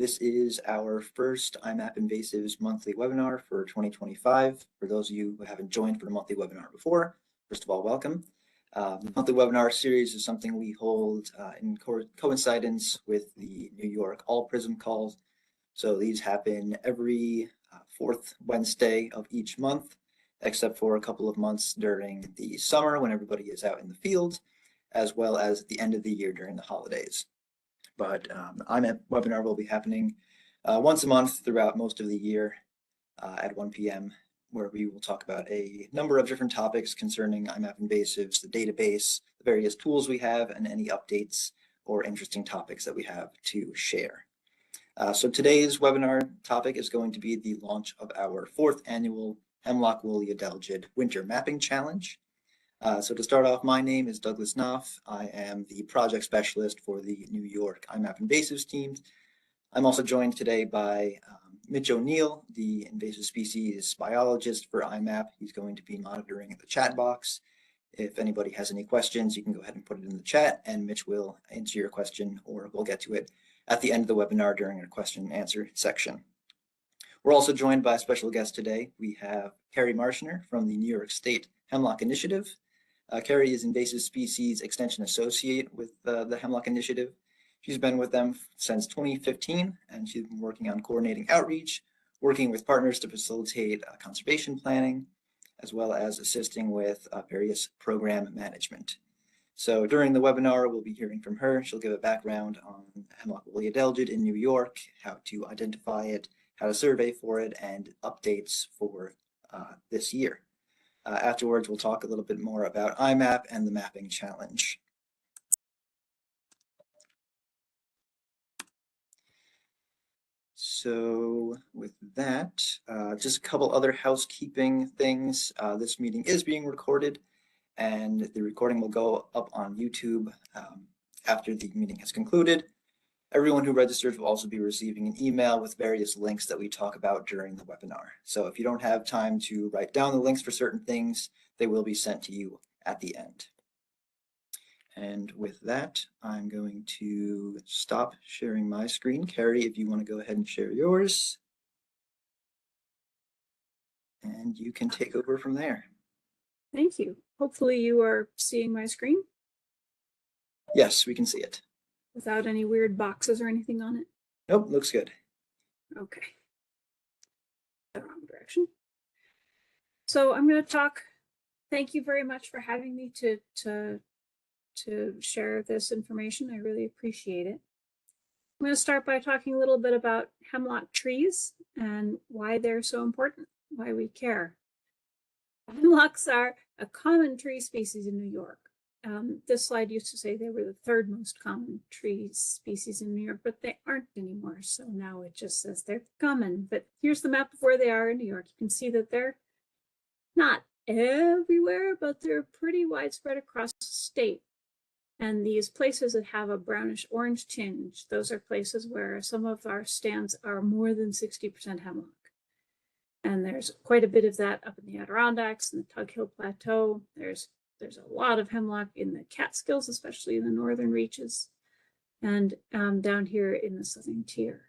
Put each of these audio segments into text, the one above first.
This is our first iMapInvasives monthly webinar for 2025. For those of you who haven't joined for the monthly webinar before, first of all, welcome. The monthly webinar series is something we hold in coincidence with the New York All Prism calls. So these happen every fourth Wednesday of each month, except for a couple of months during the summer when everybody is out in the field, as well as at the end of the year during the holidays. But iMap webinar will be happening once a month throughout most of the year at 1 p.m., where we will talk about a number of different topics concerning iMapInvasives, the database, the various tools we have, and any updates or interesting topics that we have to share. So today's webinar topic is going to be the launch of our 4th annual Hemlock Woolly Adelgid Winter Mapping Challenge. So to start off, my name is Douglas Knopf. I am the project specialist for the New York iMapInvasives team. I'm also joined today by Mitch O'Neill, the invasive species biologist for iMap. He's going to be monitoring the chat box. If anybody has any questions, you can go ahead and put it in the chat, and Mitch will answer your question, or we'll get to it at the end of the webinar during our question and answer section. We're also joined by a special guest today. We have Carrie Marshner from the New York State Hemlock Initiative. Carrie is Invasive Species Extension Associate with the Hemlock Initiative. She's been with them since 2015, and she's been working on coordinating outreach, working with partners to facilitate conservation planning, as well as assisting with various program management. So during the webinar, we'll be hearing from her. She'll give a background on Hemlock Woolly Adelgid in New York, how to identify it, how to survey for it, and updates for this year. Afterwards, we'll talk a little bit more about iMap and the mapping challenge. So with that, just a couple other housekeeping things. This meeting is being recorded, and the recording will go up on YouTube after the meeting has concluded. Everyone who registers will also be receiving an email with various links that we talk about during the webinar. So if you don't have time to write down the links for certain things, they will be sent to you at the end. And with that, I'm going to stop sharing my screen. Carrie, if you want to go ahead and share yours. And you can take over from there. Thank you. Hopefully you are seeing my screen. Yes, we can see it. Without any weird boxes or anything on it? Nope, looks good. Okay. The wrong direction. So I'm going to talk. Thank you very much for having me to share this information. I really appreciate it. I'm going to start by talking a little bit about hemlock trees and why they're so important, why we care. Hemlocks are a common tree species in New York. This slide used to say they were the 3rd most common tree species in New York, but they aren't anymore. So now it just says they're common. But here's the map of where they are in New York. You can see that they're not everywhere, but they're pretty widespread across the state. And these places that have a brownish orange tinge, those are places where some of our stands are more than 60% hemlock. And there's quite a bit of that up in the Adirondacks and the Tug Hill Plateau. There's a lot of hemlock in the Catskills, especially in the northern reaches, and down here in the southern tier.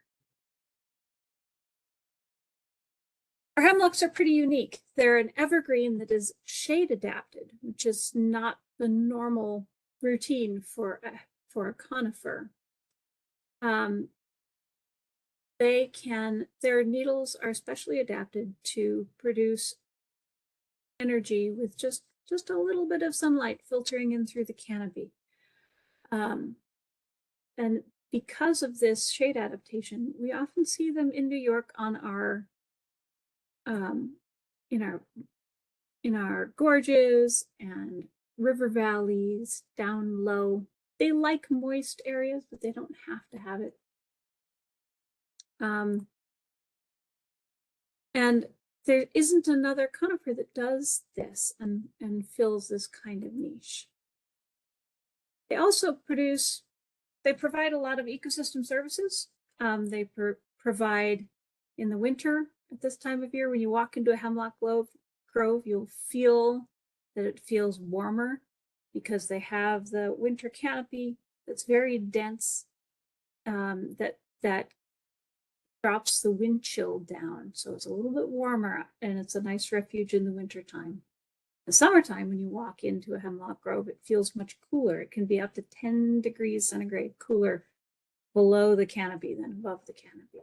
Our hemlocks are pretty unique. They're an evergreen that is shade adapted, which is not the normal routine for a conifer. Their needles are specially adapted to produce energy with just a little bit of sunlight filtering in through the canopy. And because of this shade adaptation, we often see them in New York on our in our gorges and river valleys down low. They like moist areas, but they don't have to have it. And there isn't another conifer that does this and fills this kind of niche. They also provide a lot of ecosystem services. They provide in the winter at this time of year, when you walk into a hemlock grove, you'll feel that it feels warmer because they have the winter canopy that's very dense, that drops the wind chill down. So it's a little bit warmer and it's a nice refuge in the wintertime. The summertime, when you walk into a hemlock grove, it feels much cooler. It can be up to 10 degrees centigrade cooler below the canopy than above the canopy.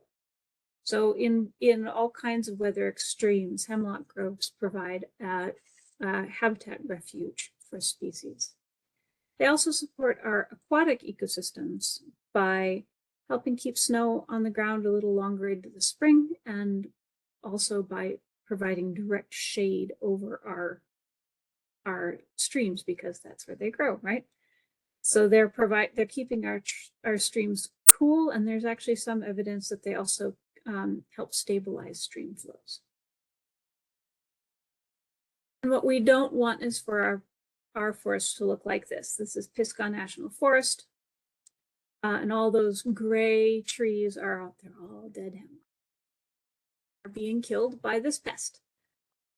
So in all kinds of weather extremes, hemlock groves provide a habitat refuge for species. They also support our aquatic ecosystems by helping keep snow on the ground a little longer into the spring, and also by providing direct shade over our streams, because that's where they grow, right? So they're keeping our streams cool, and there's actually some evidence that they also help stabilize stream flows. And what we don't want is for our forests to look like this. This is Pisgah National Forest, and all those gray trees are out there, all dead hemlock, are being killed by this pest,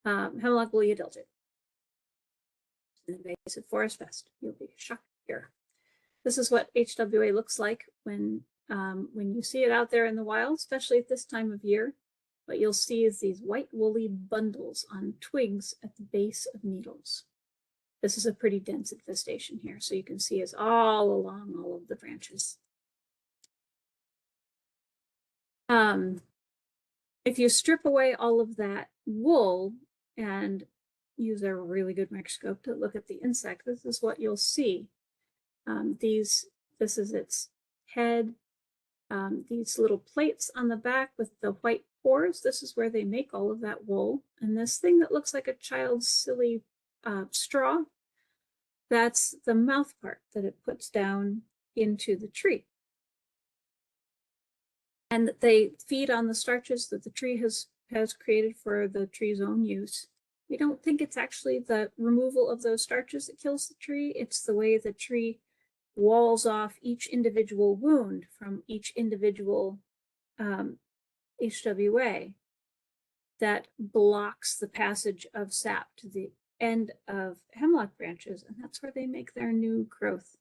hemlock woolly adelgid. Invasive forest pest. You'll be shocked here. This is what HWA looks like when you see it out there in the wild, especially at this time of year. What you'll see is these white woolly bundles on twigs at the base of needles. This is a pretty dense infestation here, so you can see it's all along all of the branches. If you strip away all of that wool and use a really good microscope to look at the insect, this is what you'll see. This is its head. These little plates on the back with the white pores, this is where they make all of that wool. And this thing that looks like a child's silly straw, that's the mouth part that it puts down into the tree. And they feed on the starches that the tree has created for the tree's own use. We don't think it's actually the removal of those starches that kills the tree. It's the way the tree walls off each individual wound from each individual HWA that blocks the passage of sap to the end of hemlock branches, and that's where they make their new growth.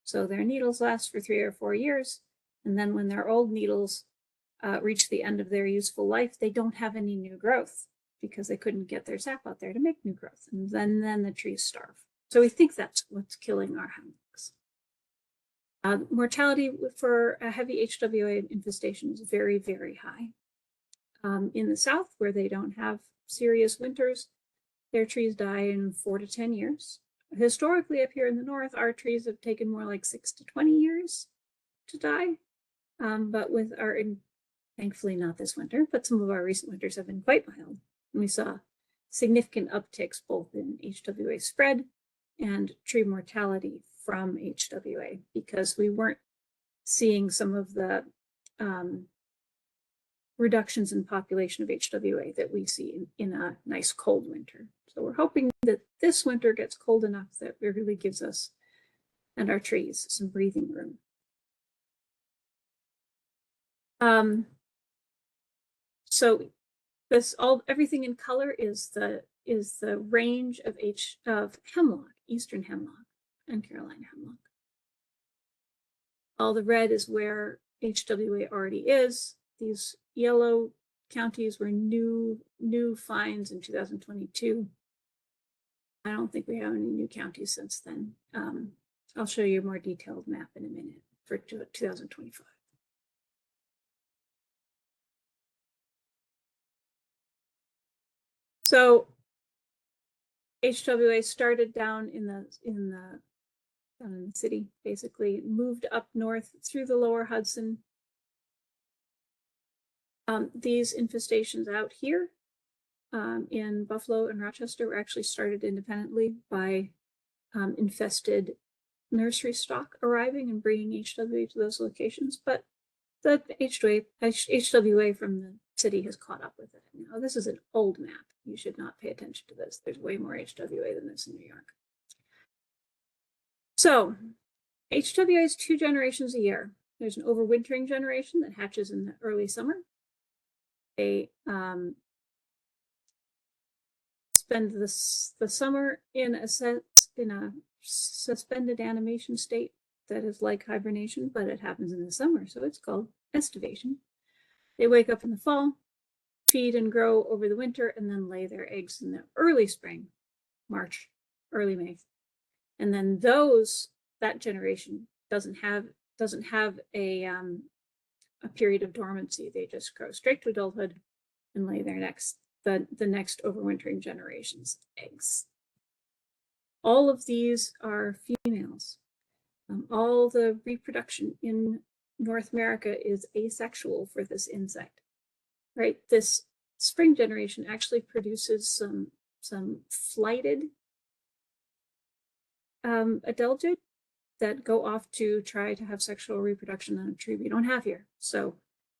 So their needles last for 3 or 4 years, and then when their old needles reach the end of their useful life, they don't have any new growth because they couldn't get their sap out there to make new growth, and then the trees starve. So we think that's what's killing our hemlocks. Mortality for a heavy HWA infestation is very, very high. In the south, where they don't have serious winters, their trees die in 4 to 10 years. Historically, up here in the north, our trees have taken more like 6 to 20 years to die. But with thankfully not this winter, but some of our recent winters have been quite mild. And we saw significant upticks both in HWA spread and tree mortality from HWA, because we weren't seeing some of the reductions in population of HWA that we see in a nice cold winter. So we're hoping that this winter gets cold enough that it really gives us and our trees some breathing room. So everything in color is the range of hemlock, eastern hemlock and Carolina hemlock. All the red is where HWA already is. These yellow counties were new finds in 2022. I don't think we have any new counties since then. I'll show you a more detailed map in a minute for 2025. So HWA started down in the city, basically moved up north through the lower Hudson. These infestations out here in Buffalo and Rochester were actually started independently by infested nursery stock arriving and bringing HWA to those locations, but the HWA from the city has caught up with it. Now, this is an old map. You should not pay attention to this. There's way more HWA than this in New York. So HWA is 2 generations a year. There's an overwintering generation that hatches in the early summer. They spend the summer in a suspended animation state that is like hibernation, but it happens in the summer, so it's called estivation. They wake up in the fall, feed and grow over the winter, and then lay their eggs in the early spring, March, early May. And then that generation doesn't have a period of dormancy. They just grow straight to adulthood and lay their the next overwintering generation's eggs. All of these are females. All the reproduction in North America is asexual for this insect, right? This spring generation actually produces some flighted Adelgid that go off to try to have sexual reproduction on a tree we don't have here. So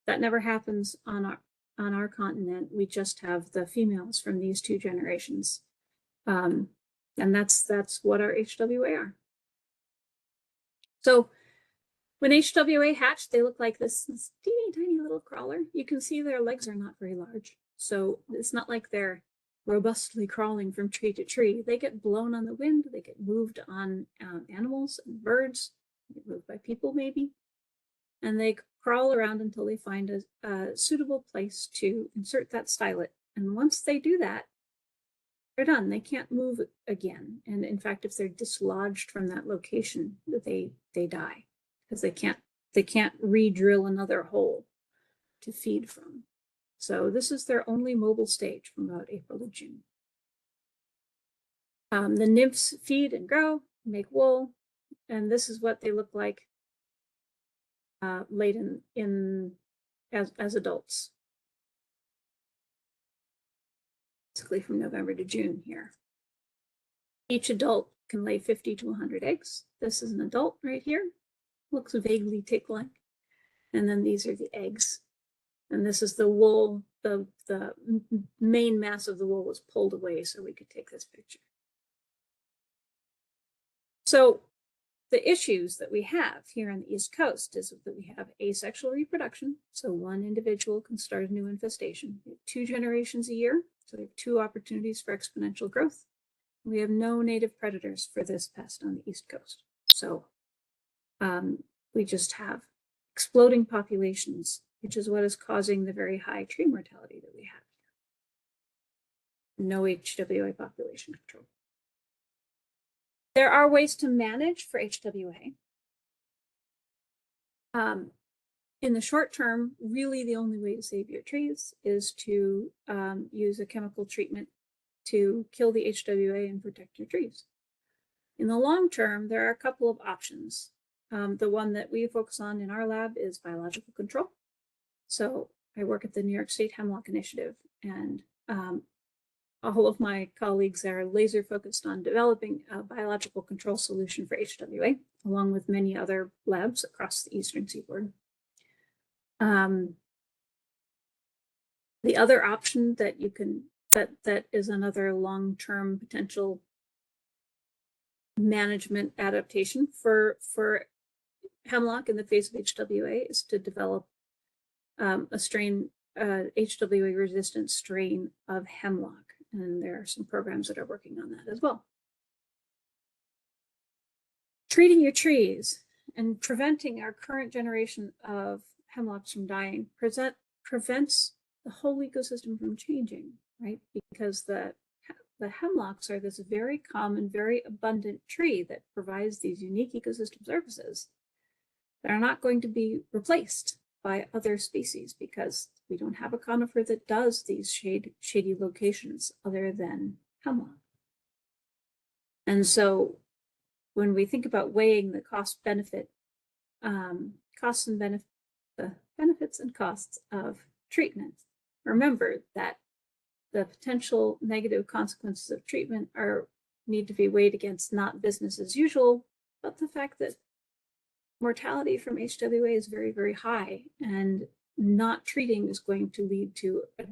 that never happens on our continent. We just have the females from these two generations. And that's what our HWA are. So when HWA hatch, they look like this teeny tiny little crawler. You can see their legs are not very large. So it's not like they're robustly crawling from tree to tree. They get blown on the wind. They get moved on animals and birds. They get moved by people maybe. And they crawl around until they find a suitable place to insert that stylet. And once they do that, they're done. They can't move again. And in fact, if they're dislodged from that location, they die because they can't re-drill another hole to feed from. So this is their only mobile stage from about April to June. The nymphs feed and grow, make wool, and this is what they look like late as adults. Basically from November to June here. Each adult can lay 50 to 100 eggs. This is an adult right here. Looks vaguely tick-like. And then these are the eggs. And this is the wool. The main mass of the wool was pulled away so we could take this picture. So the issues that we have here on the East Coast is that we have asexual reproduction. So one individual can start a new infestation. We have 2 generations a year. So we have 2 opportunities for exponential growth. We have no native predators for this pest on the East Coast. So we just have exploding populations, which is what is causing the very high tree mortality that we have here. No HWA population control. There are ways to manage for HWA. In the short term, really the only way to save your trees is to use a chemical treatment to kill the HWA and protect your trees. In the long term, there are a couple of options. The one that we focus on in our lab is biological control. So I work at the New York State Hemlock Initiative, and all of my colleagues are laser focused on developing a biological control solution for HWA, along with many other labs across the Eastern Seaboard. The other option that you can, that is another long-term potential management adaptation for hemlock in the face of HWA is to develop a strain, HWA resistant strain of hemlock. And there are some programs that are working on that as well. Treating your trees and preventing our current generation of hemlocks from dying prevents the whole ecosystem from changing, right? Because the hemlocks are this very common, very abundant tree that provides these unique ecosystem services that are not going to be replaced by other species because we don't have a conifer that does these shady locations other than hemlock. And so when we think about weighing the benefits and costs of treatment, remember that the potential negative consequences of treatment need to be weighed against not business as usual, but the fact that mortality from HWA is very, very high, and not treating is going to lead to a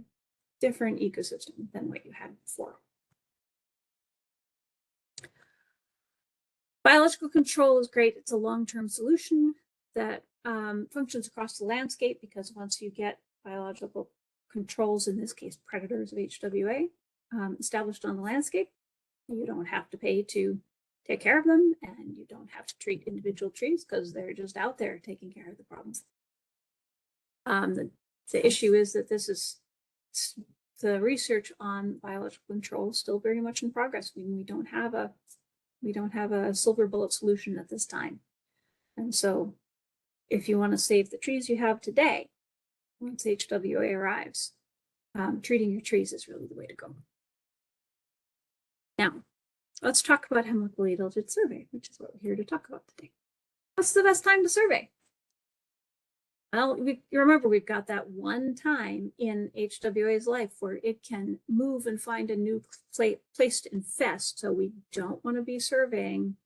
different ecosystem than what you had before. Biological control is great. It's a long-term solution that functions across the landscape, because once you get biological controls, in this case predators of HWA, established on the landscape, you don't have to pay to take care of them, and you don't have to treat individual trees because they're just out there taking care of the problems. The issue is that the research on biological control is still very much in progress. We don't have a silver bullet solution at this time. And so if you want to save the trees you have today, once HWA arrives, treating your trees is really the way to go. Now, let's talk about hemlock woolly adelgid survey, which is what we're here to talk about today. What's the best time to survey? Well, you remember we've got that one time in HWA's life where it can move and find a new place to infest. So we don't want to be surveying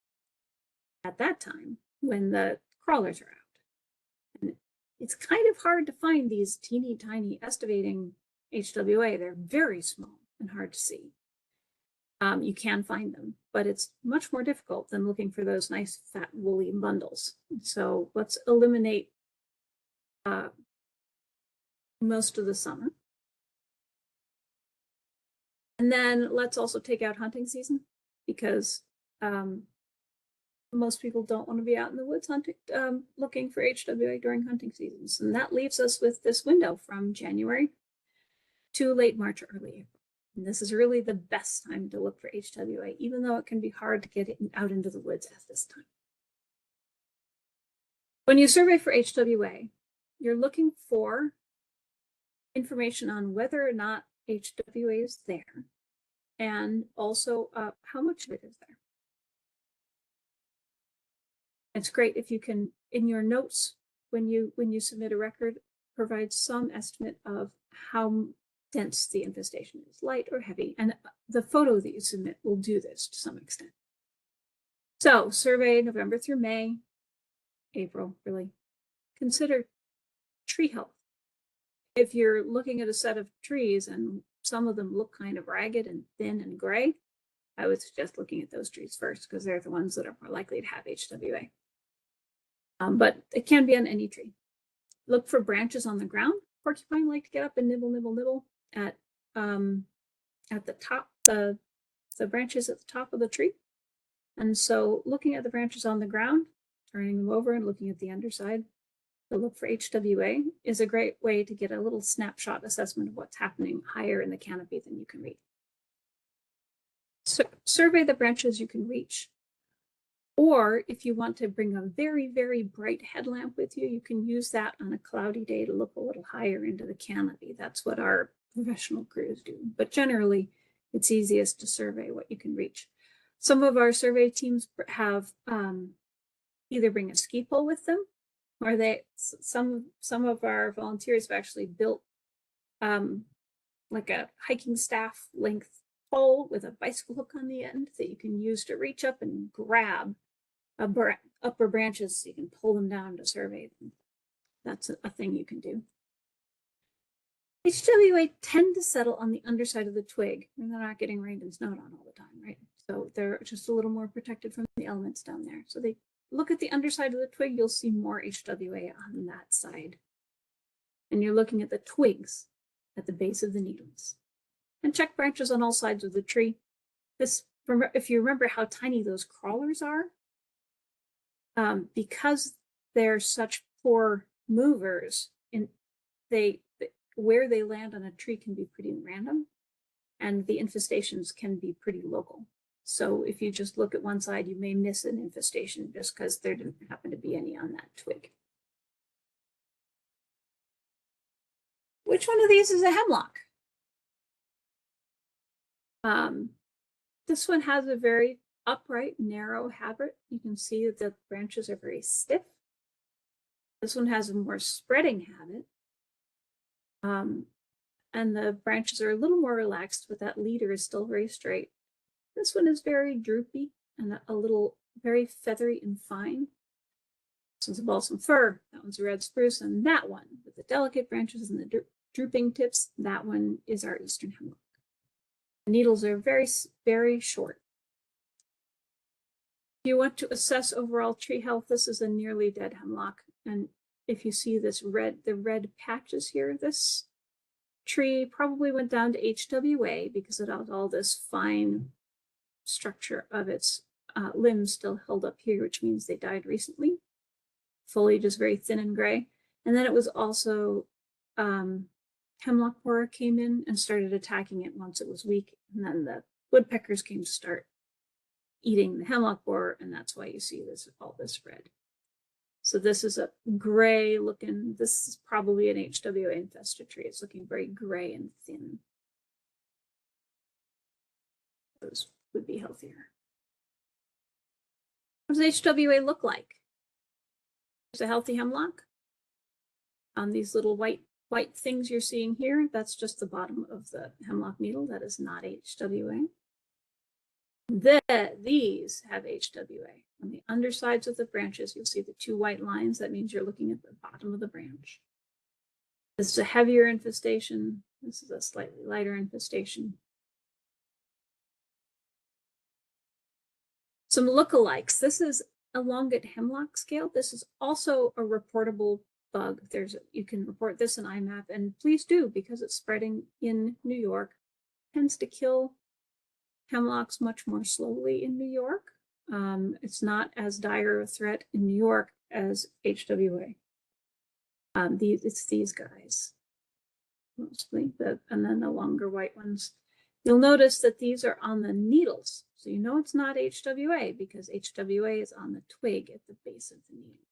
at that time when the crawlers are out. And it's kind of hard to find these teeny tiny estivating HWA. They're very small and hard to see. You can find them, but it's much more difficult than looking for those nice fat woolly bundles. So let's eliminate most of the summer. And then let's also take out hunting season, because most people don't want to be out in the woods hunting, looking for HWA during hunting seasons. And that leaves us with this window from January to late March or early April. And this is really the best time to look for HWA, even though it can be hard to get it out into the woods at this time. When you survey for HWA, you're looking for information on whether or not HWA is there, and also how much of it is there. It's great if you can, in your notes, when you submit a record, provide some estimate of how dense the infestation is, light or heavy, and the photo that you submit will do this to some extent. So survey November through May, April, really. Consider tree health. If you're looking at a set of trees and some of them look kind of ragged and thin and gray, I would suggest looking at those trees first, because they're the ones that are more likely to have HWA. But it can be on any tree. Look for branches on the ground. Porcupine like to get up and nibble, nibble, nibble at the top, the branches at the top of the tree. And so looking at the branches on the ground, turning them over and looking at the underside to look for HWA is a great way to get a little snapshot assessment of what's happening higher in the canopy than you can reach. So survey the branches you can reach. Or if you want to bring a very, very bright headlamp with you, you can use that on a cloudy day to look a little higher into the canopy. That's what our professional crews do. But generally, it's easiest to survey what you can reach. Some of our survey teams have either bring a ski pole with them, or some of our volunteers have actually built like a hiking staff length pole with a bicycle hook on the end that you can use to reach up and grab upper branches so you can pull them down to survey them. That's a thing you can do. HWA tend to settle on the underside of the twig, and they're not getting rained and snowed on all the time, right? So they're just a little more protected from the elements down there. So they look at the underside of the twig, you'll see more HWA on that side. And you're looking at the twigs at the base of the needles. And check branches on all sides of the tree. If you remember how tiny those crawlers are, because they're such poor movers, where they land on a tree can be pretty random, and the infestations can be pretty local. So if you just look at one side, you may miss an infestation just because there didn't happen to be any on that twig. Which one of these is a hemlock? This one has a very upright, narrow habit. You can see that the branches are very stiff. This one has a more spreading habit. And the branches are a little more relaxed, but that leader is still very straight. This one is very droopy and a little very feathery and fine. This one's a balsam fir, that one's a red spruce, and that one with the delicate branches and the drooping tips, that one is our eastern hemlock. The needles are very, very short. If you want to assess overall tree health, this is a nearly dead hemlock. And if you see this the red patches here, this tree probably went down to HWA because it has all this fine structure of its limbs still held up here, which means they died recently. Foliage is very thin and gray. And then it was also hemlock borer came in and started attacking it once it was weak. And then the woodpeckers came to start eating the hemlock borer, and that's why you see all this red. So this is a gray looking, this is probably an HWA infested tree. It's looking very gray and thin. Those would be healthier. What does HWA look like? There's a healthy hemlock. On these little white things you're seeing here, that's just the bottom of the hemlock needle. That is not HWA. These have HWA. On the undersides of the branches, you'll see the 2 white lines. That means you're looking at the bottom of the branch. This is a heavier infestation. This is a slightly lighter infestation. Some lookalikes. This is a elongate hemlock scale. This is also a reportable bug. You can report this in IMAP, and please do, because it's spreading in New York. Tends to kill hemlocks much more slowly in New York. It's not as dire a threat in New York as HWA. It's these guys mostly, and then the longer white ones. You'll notice that these are on the needles, so you know it's not HWA because HWA is on the twig at the base of the needle.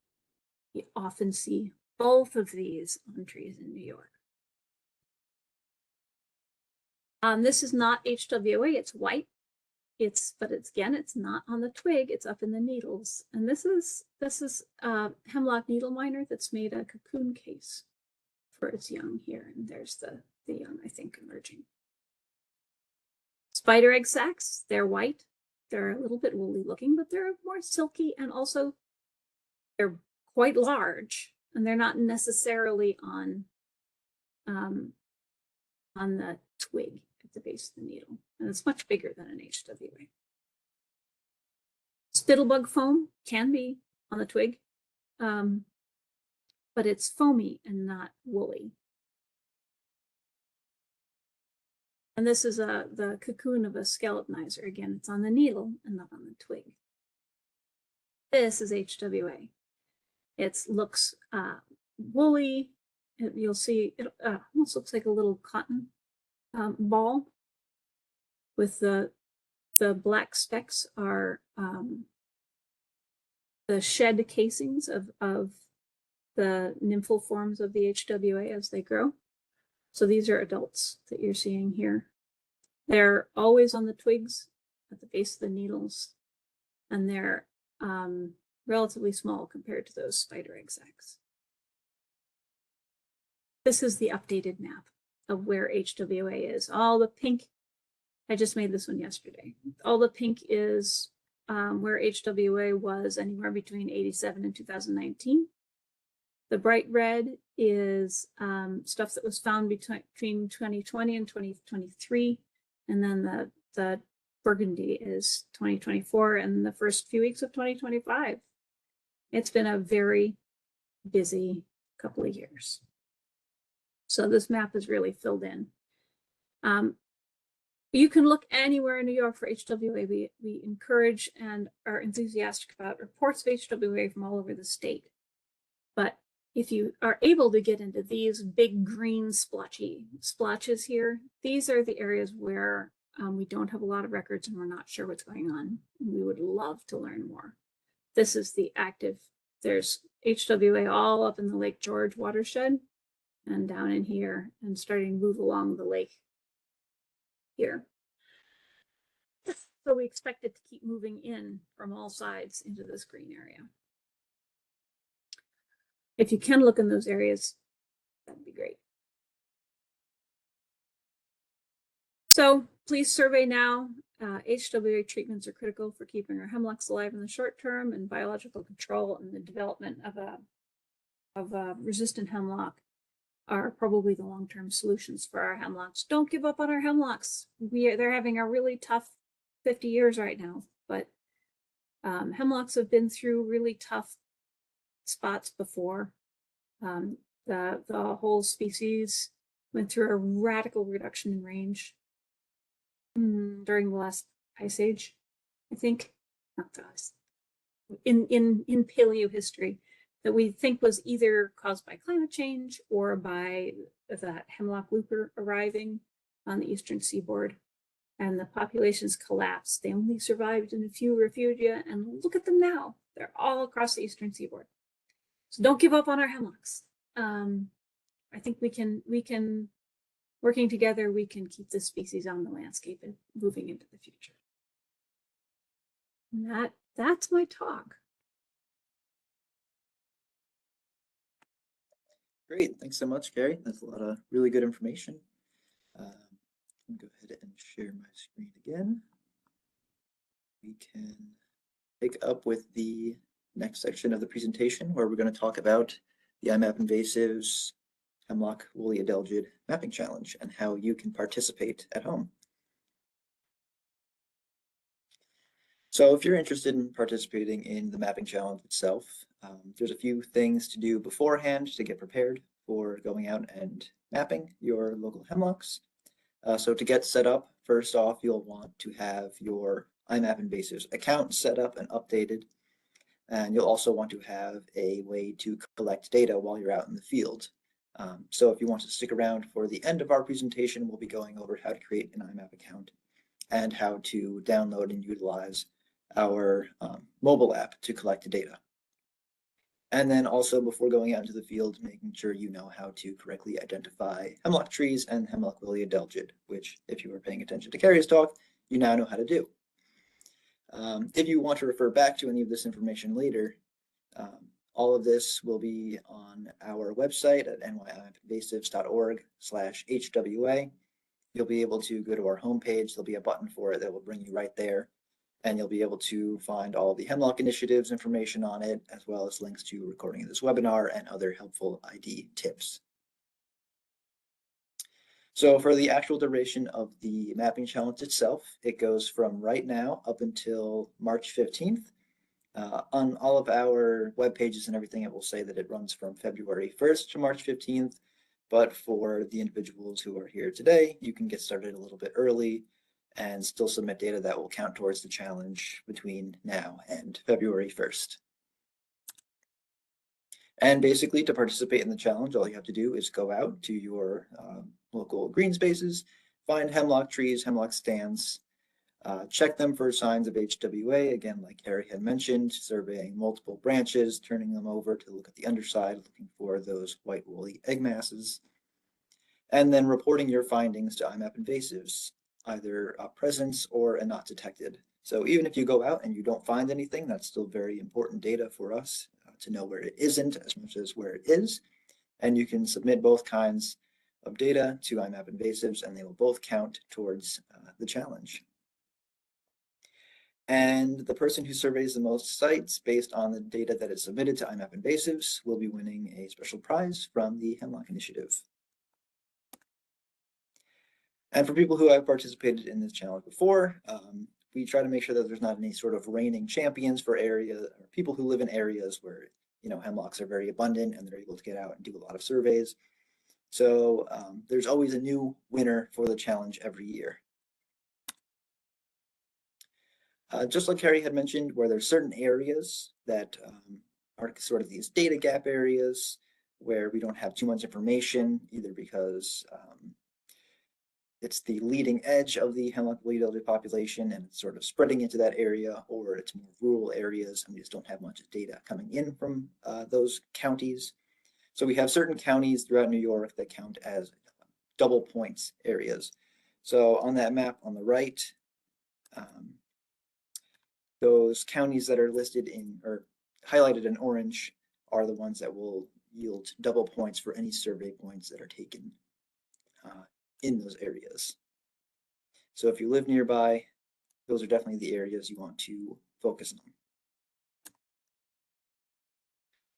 You often see both of these on trees in New York. This is not HWA, it's white. But it's not on the twig, it's up in the needles. And this is hemlock needle miner that's made a cocoon case for its young here. And there's the young, I think, emerging. Spider egg sacs, they're white. They're a little bit woolly looking, but they're more silky, and also they're quite large, and they're not necessarily on the twig at the base of the needle, and it's much bigger than an HWA. Spittlebug foam can be on the twig, but it's foamy and not woolly. And this is the cocoon of a skeletonizer. Again, it's on the needle and not on the twig. This is HWA. It looks woolly. You'll see it almost looks like a little cotton ball, with the black specks are the shed casings of the nymphal forms of the HWA as they grow. So these are adults that you're seeing here. They're always on the twigs at the base of the needles, and they're relatively small compared to those spider egg sacs. This is the updated map of where HWA is. All the pink, I just made this one yesterday. All the pink is where HWA was anywhere between 87 and 2019. The bright red is stuff that was found between 2020 and 2023. And then the burgundy is 2024 and the first few weeks of 2025. It's been a very busy couple of years. So this map is really filled in. You can look anywhere in New York for HWA. We encourage and are enthusiastic about reports of HWA from all over the state. But if you are able to get into these big green splotchy splotches here, these are the areas where we don't have a lot of records and we're not sure what's going on. We would love to learn more. This is the active, there's HWA all up in the Lake George watershed and down in here and starting to move along the lake here. So we expect it to keep moving in from all sides into this green area. If you can look in those areas, that'd be great. So please survey now. HWA treatments are critical for keeping our hemlocks alive in the short term, and biological control and the development of a resistant hemlock are probably the long-term solutions for our hemlocks. Don't give up on our hemlocks. They're having a really tough 50 years right now, but hemlocks have been through really tough spots before. The whole species went through a radical reduction in range during the last ice age, I think. Not the ice. In paleo history, that we think was either caused by climate change or by that hemlock looper arriving on the eastern seaboard. And the populations collapsed. They only survived in a few refugia, and look at them now. They're all across the eastern seaboard. So don't give up on our hemlocks. I think we can, working together, we can keep this species on the landscape and moving into the future. And that's my talk. Great, thanks so much, Carrie. That's a lot of really good information. Go ahead and share my screen again. We can pick up with the next section of the presentation where we're going to talk about the iMapInvasives Hemlock Woolly Adelgid Mapping Challenge and how you can participate at home. So if you're interested in participating in the mapping challenge itself, there's a few things to do beforehand to get prepared for going out and mapping your local hemlocks. So to get set up, first off, you'll want to have your iMapInvasives account set up and updated. And you'll also want to have a way to collect data while you're out in the field. So if you want to stick around for the end of our presentation, we'll be going over how to create an iMap account and how to download and utilize our mobile app to collect the data. And then also before going out into the field, making sure you know how to correctly identify hemlock trees and hemlock woolly adelgid, which if you were paying attention to Carrie's talk, you now know how to do. If you want to refer back to any of this information later, all of this will be on our website at nyiminvasives.org/HWA. You'll be able to go to our homepage. There'll be a button for it that will bring you right there. And you'll be able to find all the Hemlock Initiatives information on it, as well as links to recording of this webinar and other helpful ID tips. So for the actual duration of the mapping challenge itself, it goes from right now up until March 15th. On all of our web pages and everything, it will say that it runs from February 1st to March 15th. But for the individuals who are here today, you can get started a little bit early and still submit data that will count towards the challenge between now and February 1st. And basically, to participate in the challenge, all you have to do is go out to your local green spaces, find hemlock trees, hemlock stands, check them for signs of HWA, again, like Carrie had mentioned, surveying multiple branches, turning them over to look at the underside, looking for those white woolly egg masses, and then reporting your findings to iMapInvasives, either a presence or a not detected. So even if you go out and you don't find anything, that's still very important data for us to know where it isn't as much as where it is. And you can submit both kinds of data to iMapInvasives and they will both count towards the challenge. And the person who surveys the most sites based on the data that is submitted to iMapInvasives will be winning a special prize from the Hemlock Initiative. And for people who have participated in this challenge before, we try to make sure that there's not any sort of reigning champions for area or people who live in areas where hemlocks are very abundant and they're able to get out and do a lot of surveys. So there's always a new winner for the challenge every year. Just like Carrie had mentioned, where there's certain areas that are sort of these data gap areas where we don't have too much information, either because it's the leading edge of the hemlock woolly adelgid population and it's sort of spreading into that area, or it's more rural areas and we just don't have much data coming in from those counties. So we have certain counties throughout New York that count as double points areas. So on that map on the right, those counties that are listed in or highlighted in orange are the ones that will yield double points for any survey points that are taken in those areas. So if you live nearby, those are definitely the areas you want to focus on.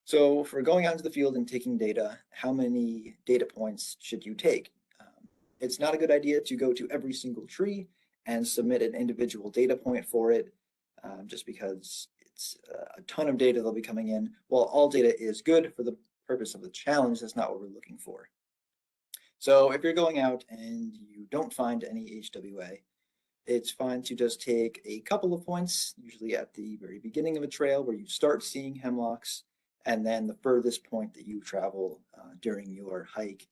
So for going out into the field and taking data, how many data points should you take? It's not a good idea to go to every single tree and submit an individual data point for it, just because it's a ton of data that'll be coming in. While all data is good for the purpose of the challenge, that's not what we're looking for. So if you're going out and you don't find any HWA, it's fine to just take a couple of points, usually at the very beginning of a trail where you start seeing hemlocks, and then the furthest point that you travel during your hike.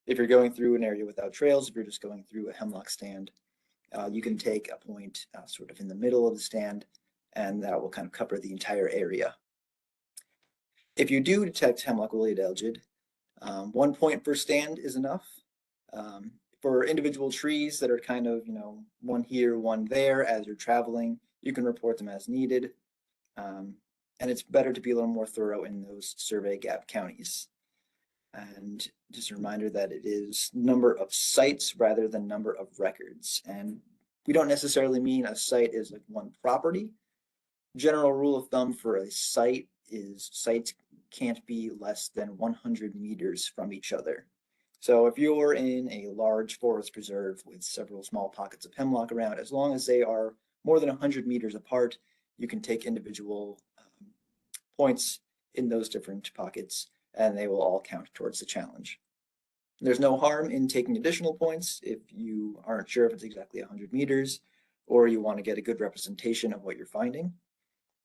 If you're going through an area without trails, if you're just going through a hemlock stand, you can take a point sort of in the middle of the stand, and that will kind of cover the entire area. If you do detect hemlock woolly adelgid, 1 point per stand is enough. For individual trees that are kind of, one here, one there as you're traveling, you can report them as needed. And it's better to be a little more thorough in those survey gap counties. And just a reminder that it is number of sites rather than number of records. And we don't necessarily mean a site is like one property. General rule of thumb for a site is sites can't be less than 100 meters from each other. So if you're in a large forest preserve with several small pockets of hemlock around, as long as they are more than 100 meters apart, you can take individual points in those different pockets, and they will all count towards the challenge. There's no harm in taking additional points if you aren't sure if it's exactly 100 meters or you want to get a good representation of what you're finding.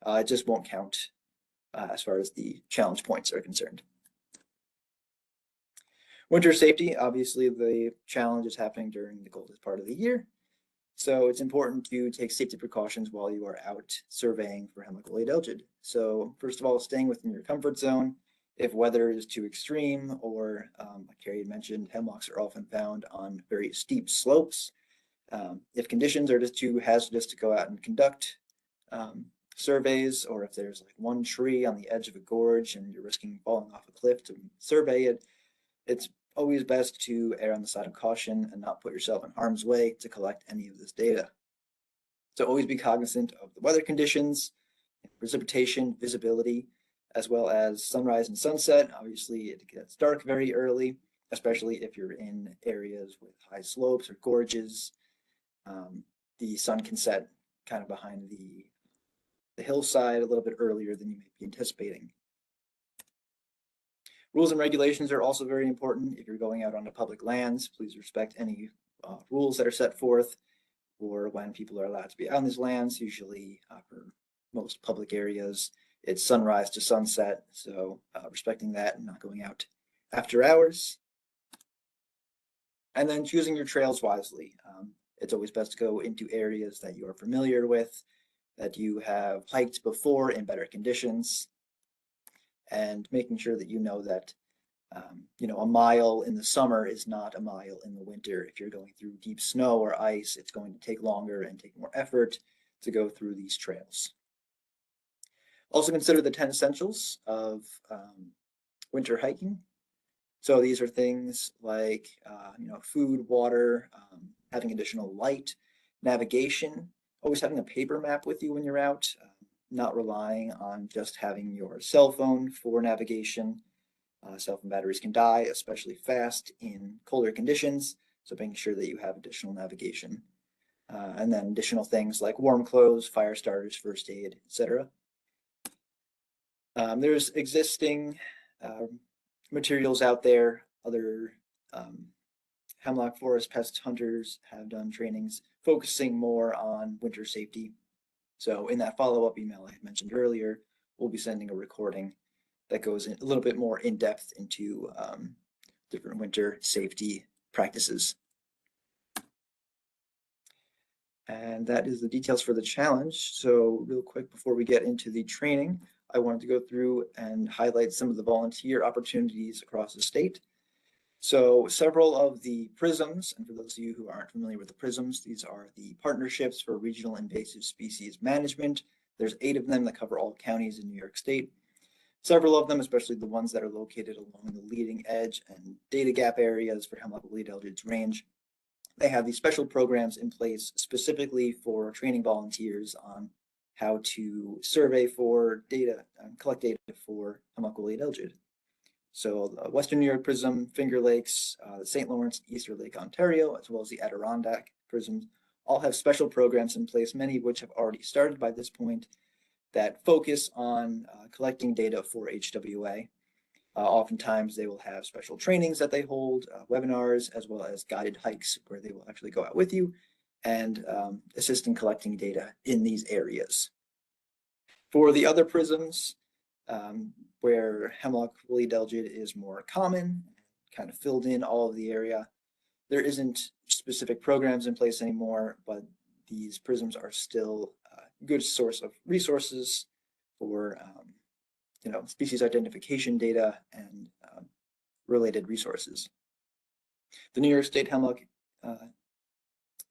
It just won't count as far as the challenge points are concerned. Winter safety, obviously the challenge is happening during the coldest part of the year. So it's important to take safety precautions while you are out surveying for hemlock woolly adelgid. So first of all, staying within your comfort zone. If weather is too extreme, or like Carrie mentioned, hemlocks are often found on very steep slopes. If conditions are just too hazardous to go out and conduct surveys, or if there's like one tree on the edge of a gorge and you're risking falling off a cliff to survey it, it's always best to err on the side of caution and not put yourself in harm's way to collect any of this data. So always be cognizant of the weather conditions, precipitation, visibility, as well as sunrise and sunset. Obviously, it gets dark very early, especially if you're in areas with high slopes or gorges. The sun can set kind of behind the hillside a little bit earlier than you may be anticipating. Rules and regulations are also very important. If you're going out onto public lands, please respect any rules that are set forth for when people are allowed to be on these lands. Usually for most public areas, it's sunrise to sunset. So respecting that and not going out after hours. And then choosing your trails wisely. It's always best to go into areas that you are familiar with, that you have hiked before in better conditions, and making sure that you know that a mile in the summer is not a mile in the winter. If you're going through deep snow or ice, it's going to take longer and take more effort to go through these trails. Also consider the 10 essentials of winter hiking. So these are things like food, water, having additional light, navigation, always having a paper map with you when you're out, not relying on just having your cell phone for navigation. Cell phone batteries can die, especially fast in colder conditions, so making sure that you have additional navigation. And then additional things like warm clothes, fire starters, first aid, etc. There's existing materials out there. Other hemlock forest pest hunters have done trainings focusing more on winter safety. So in that follow-up email I mentioned earlier, we'll be sending a recording that goes a little bit more in depth into different winter safety practices. And that is the details for the challenge. So real quick before we get into the training, I wanted to go through and highlight some of the volunteer opportunities across the state. So several of the PRISMs, and for those of you who aren't familiar with the PRISMs, these are the Partnerships for Regional Invasive Species Management. There's 8 of them that cover all counties in New York State. Several of them, especially the ones that are located along the leading edge and data gap areas for hemlock woolly adelgid's range, they have these special programs in place specifically for training volunteers on how to survey for data and collect data for hemlock woolly adelgid. So the Western New York PRISM, Finger Lakes, the St. Lawrence, Easter Lake, Ontario, as well as the Adirondack PRISMs, all have special programs in place, many of which have already started by this point, that focus on collecting data for HWA. Oftentimes they will have special trainings that they hold, webinars, as well as guided hikes where they will actually go out with you and assist in collecting data in these areas. For the other PRISMs, where hemlock woolly adelgid is more common, kind of filled in all of the area. There isn't specific programs in place anymore, but these prisms are still a good source of resources for species identification data and related resources. The New York State Hemlock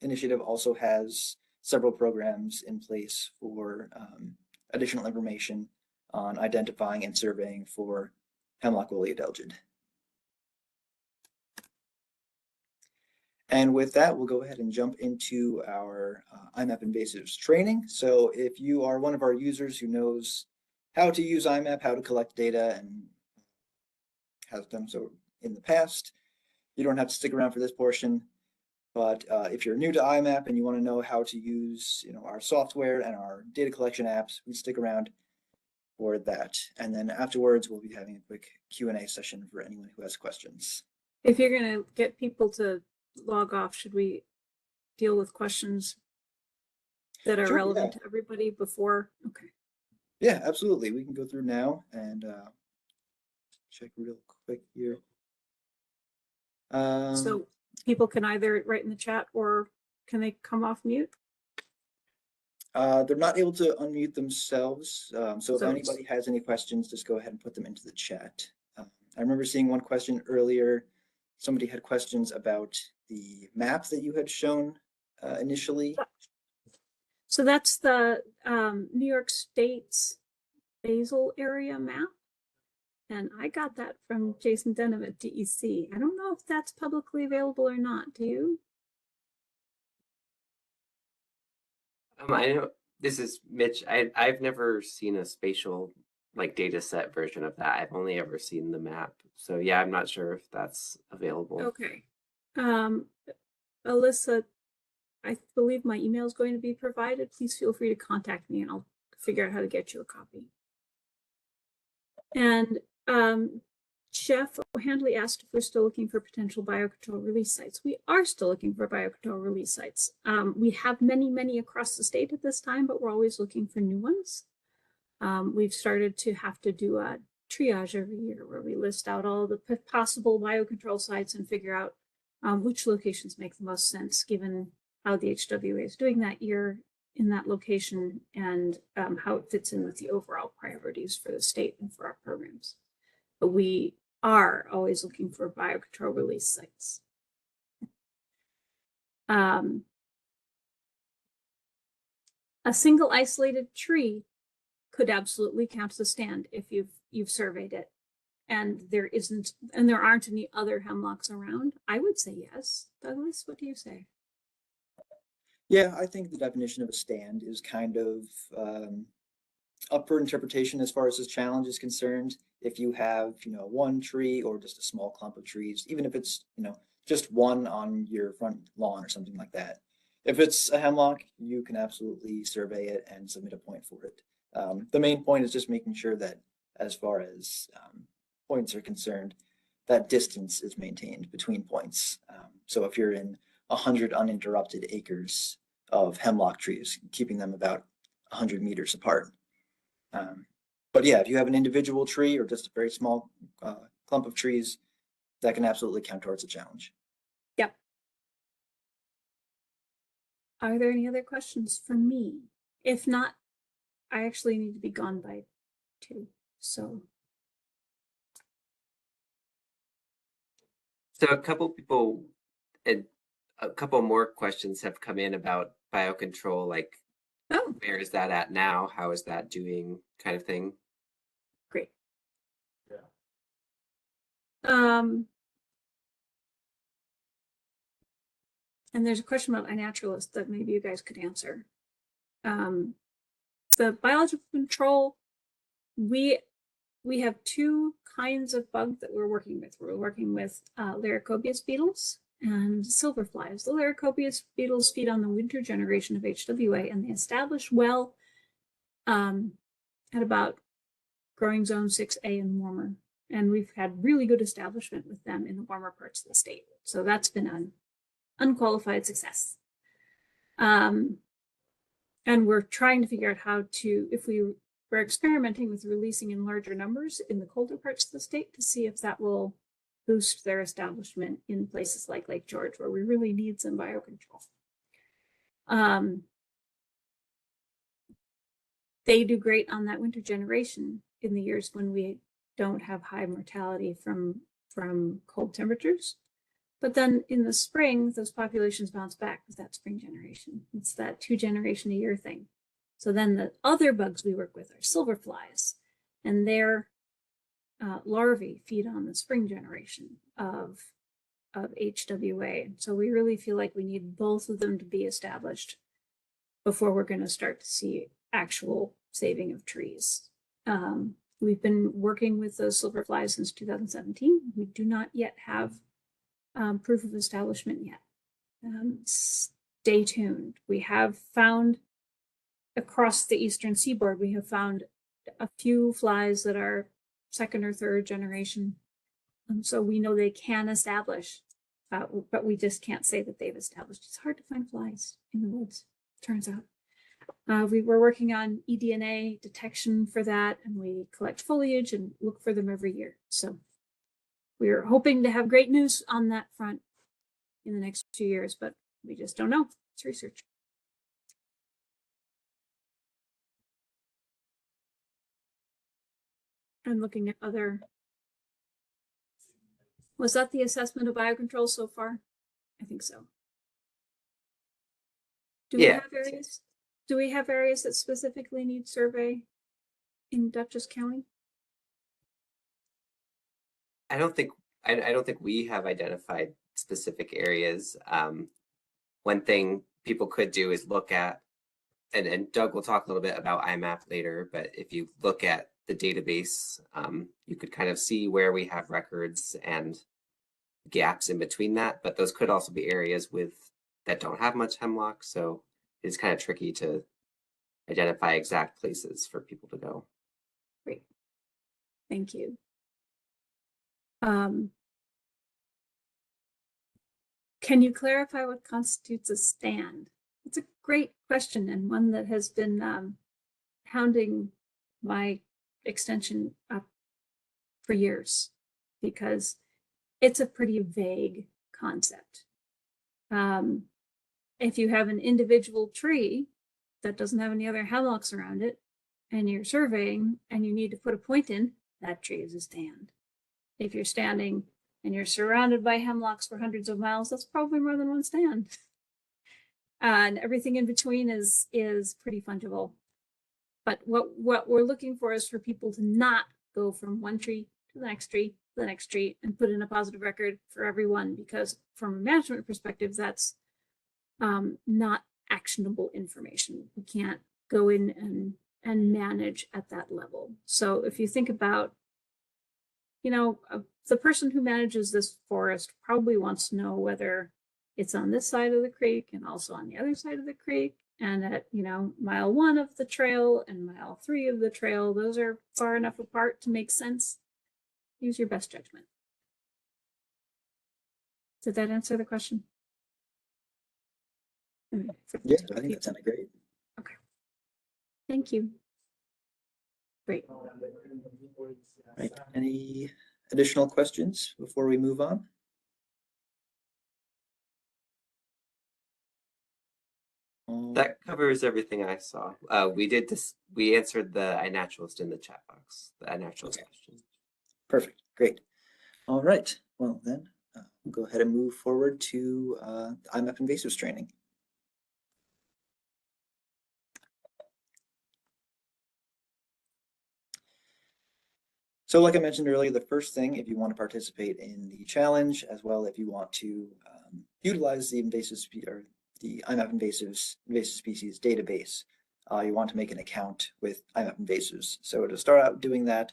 Initiative also has several programs in place for additional information on identifying and surveying for hemlock woolly adelgid. And with that, we'll go ahead and jump into our iMapInvasives training. So if you are one of our users who knows how to use iMap, how to collect data, and has done so in the past, you don't have to stick around for this portion. But if you're new to iMap and you want to know how to use our software and our data collection apps, we stick around for that. And then afterwards, we'll be having a quick Q&A session for anyone who has questions. If you're going to get people to log off, should we deal with questions that are relevant to everybody before? Okay. Yeah, absolutely. We can go through now and check real quick here. So people can either write in the chat or can they come off mute? They're not able to unmute themselves. So if anybody has any questions, just go ahead and put them into the chat. I remember seeing one question earlier. Somebody had questions about the map that you had shown initially. So that's the New York State's basal area map. And I got that from Jason Denham at DEC. I don't know if that's publicly available or not. Do you? I know this is Mitch. I've never seen a spatial data set version of that. I've only ever seen the map. So yeah, I'm not sure if that's available. Okay. Alyssa, I believe my email is going to be provided. Please feel free to contact me and I'll figure out how to get you a copy. And Jeff Handley asked if we're still looking for potential biocontrol release sites. We are still looking for biocontrol release sites. We have many across the state at this time, but we're always looking for new ones. We've started to have to do a triage every year where we list out all the possible biocontrol sites and figure out which locations make the most sense given how the HWA is doing that year in that location and how it fits in with the overall priorities for the state and for our programs. But we are always looking for biocontrol release sites. A single isolated tree could absolutely count as a stand if you've surveyed it and there aren't any other hemlocks around. I would say yes. Douglas, what do you say? Yeah, I think the definition of a stand is kind of up for interpretation as far as this challenge is concerned. If you have, one tree or just a small clump of trees, even if it's, just one on your front lawn or something like that. If it's a hemlock, you can absolutely survey it and submit a point for it. The main point is just making sure that as far as points are concerned, that distance is maintained between points. So if you're in 100 uninterrupted acres of hemlock trees, keeping them about 100 meters apart. But yeah, if you have an individual tree or just a very small clump of trees, that can absolutely count towards a challenge. Yep. Are there any other questions for me? If not, I actually need to be gone by 2. So a couple people and a couple more questions have come in about biocontrol, where is that at now? How is that doing, kind of thing? Great. Yeah. And there's a question about iNaturalist that maybe you guys could answer. The biological control, we have 2 kinds of bugs that we're working with. We're working with Laricobius beetles and silverflies. The Laricobius beetles feed on the winter generation of HWA, and they establish well at about growing zone 6A and warmer. And we've had really good establishment with them in the warmer parts of the state. So that's been an unqualified success. And we're trying to figure out how to, if we we're experimenting with releasing in larger numbers in the colder parts of the state to see if that will boost their establishment in places like Lake George, where we really need some biocontrol. They do great on that winter generation in the years when we don't have high mortality from cold temperatures. But then in the spring, those populations bounce back with that spring generation. It's that 2 generation a year thing. So then the other bugs we work with are silver flies, and their larvae feed on the spring generation of HWA. So we really feel like we need both of them to be established before we're going to start to see actual saving of trees. We've been working with those silver flies since 2017. We do not yet have proof of establishment yet. Stay tuned. We have found across the eastern seaboard, we have found a few flies that are 2nd or 3rd generation. So we know they can establish, but we just can't say that they've established. It's hard to find flies in the woods, turns out. We were working on eDNA detection for that, and we collect foliage and look for them every year. So we're hoping to have great news on that front in the next 2 years, but we just don't know. It's research. I'm looking at other. Was that the assessment of biocontrol so far? I think so. Do we have areas? Do we have areas that specifically need survey in Dutchess County? I don't think we have identified specific areas. One thing people could do is look at, and Doug will talk a little bit about IMAP later, but if you look at the database, you could kind of see where we have records and gaps in between that, but those could also be areas that don't have much hemlock, so it's kind of tricky to identify exact places for people to go. Great, thank you. Can you clarify what constitutes a stand? It's a great question, and one that has been hounding my extension up for years, because it's a pretty vague concept. If you have an individual tree that doesn't have any other hemlocks around it, and you're surveying and you need to put a point in, that tree is a stand. If you're standing and you're surrounded by hemlocks for hundreds of miles, that's probably more than one stand. And everything in between is pretty fungible. But what we're looking for is for people to not go from one tree to the next tree, to the next tree, and put in a positive record for everyone, because from a management perspective, that's not actionable information. We can't go in and manage at that level. So if you think about, the person who manages this forest probably wants to know whether it's on this side of the creek and also on the other side of the creek, and at mile 1 of the trail and mile 3 of the trail, those are far enough apart to make sense. Use your best judgment. Did that answer the question? Yeah, I think that sounded great. Okay, thank you. Great. Right. Any additional questions before we move on? That covers everything I saw. We answered the iNaturalist in the chat box, the iNaturalist question. Perfect, great. All right, well then, we'll go ahead and move forward to iMapInvasives training. So like I mentioned earlier, the first thing, if you want to participate in the challenge, as well if you want to utilize the the iMapInvasives invasive species database, you want to make an account with iMapInvasives. So to start out doing that,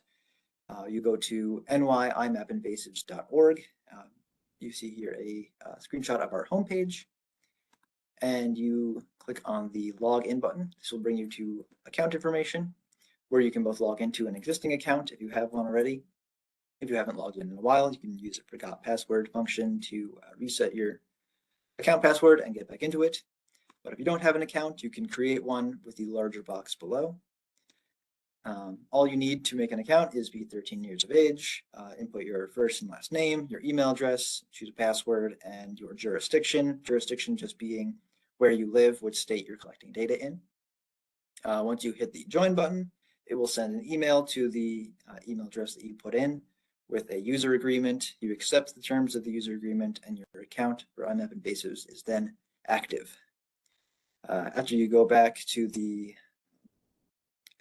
you go to nyimapinvasives.org. You see here a screenshot of our homepage, and you click on the login button. This will bring you to account information, where you can both log into an existing account if you have one already. If you haven't logged in a while, you can use a forgot password function to reset your account password and get back into it. But if you don't have an account, you can create one with the larger box below. All you need to make an account is be 13 years of age, input your first and last name, your email address, choose a password, and your jurisdiction. Jurisdiction just being where you live, which state you're collecting data in. Once you hit the join button, it will send an email to the email address that you put in with a user agreement. You accept the terms of the user agreement, and your account for iMapInvasives is then active. After you go back to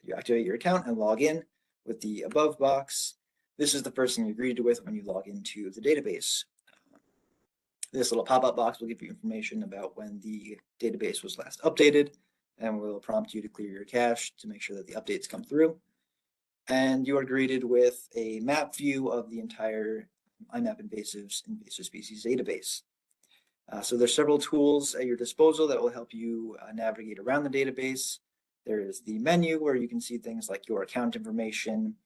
you activate your account and log in with the above box. This is the first thing you agreed with when you log into the database. This little pop-up box will give you information about when the database was last updated, and will prompt you to clear your cache to make sure that the updates come through. And you are greeted with a map view of the entire iMapInvasives invasive species database. So there's several tools at your disposal that will help you navigate around the database. There is the menu where you can see things like your account information,